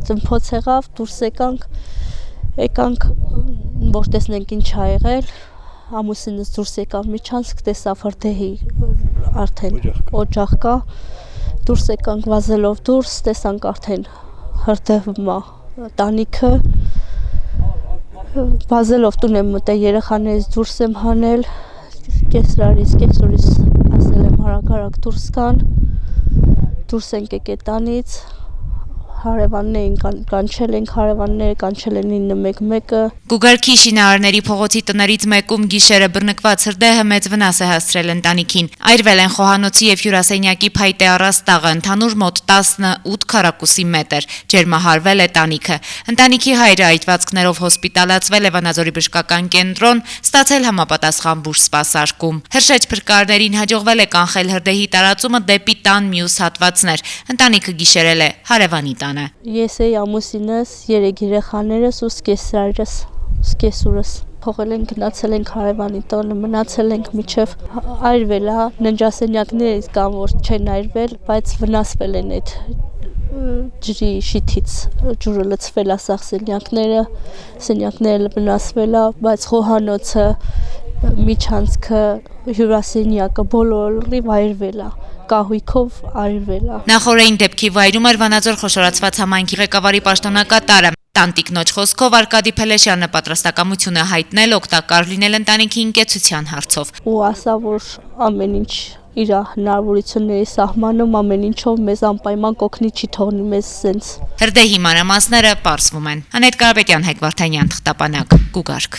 ծնփոց եղավ, դուրս եկանք, որ տեսնենք ինչ ա եղել, ամուսինս դուրս եկավ միջանցք, տեսավ հրդեհի արդեն օջախ կա, դուրս եկանք վազելով դուրս, տեսանք արդեն հրդեհվում ա տանիքը, վազելով տուն եմ մտել, երեխաներից դուրս եմ հանել, կեսրից ասել եմ հարակ դուրս գան, դուրս ենք եկել տանից, հարևանները կանչել են 911-ը։ Գուգարքի շինարարների փողոցի տներից մեկում գիշերը բռնկված հրդեհը մեծ վնաս է հասցրել ընտանիքին։ Այրվել են խոհանոցի եւ հյուրասենյակի փայտե առաստաղը, ընդհանուր մոտ 18 քառակուսի մետր, ջերմահարվել է տանիքը։ Ընտանիքի հայրը այրվածքներով հոսպիտալացվել է Վանաձորի բժշկական կենտրոն, ստացել համապատասխան բուժ սպասարկում։ Հրշեջ փրկարներին հաջողվել է կանխել հրդեհի տարածումը դեպի տան մյուս հատվածներ։ Ընտանիքը գիշերել է հարևանի տանը։ Ես էի ամուսինս, 3 երեխաներս ու սկեսուրս փողել ենք, գնացել ենք հարևանի տանը, մնացել ենք մինչև այրվել է, ննջասենյակներից կան, որ չեն այրվել, բայց վնասվել են այդ ջրի շիթից, ջուրը լցվել է սաղ սենյակները վնասվել է, բայց խոհանոցը, միջանցքը, հյուրասենյակը բոլորիվ այրվել է, կահույքով այրվել է։ Նախօրեին դեպքի վայրում էր Վանաձոր խոշորացված համայնքի ղեկավարի պաշտոնակատարը։ Տանտիկնոջ խոսքով Արկադի Փելեշյանը պատրաստակամություն է հայտնել օգտակար լինել ընտանիքի ընկեցության հարցով։ Ու ասա, որ ամեն ինչ իր հնարավորությունների սահմանում, ամեն ինչով մեզ անպայման կօգնի, չի թողնի մեզ սենց։ Հրդեհի մանրամասները պարզվում են։ Անետ Կարապետյան, Հայկ Վարդանյան, Թղթապանակ, Գուգարք։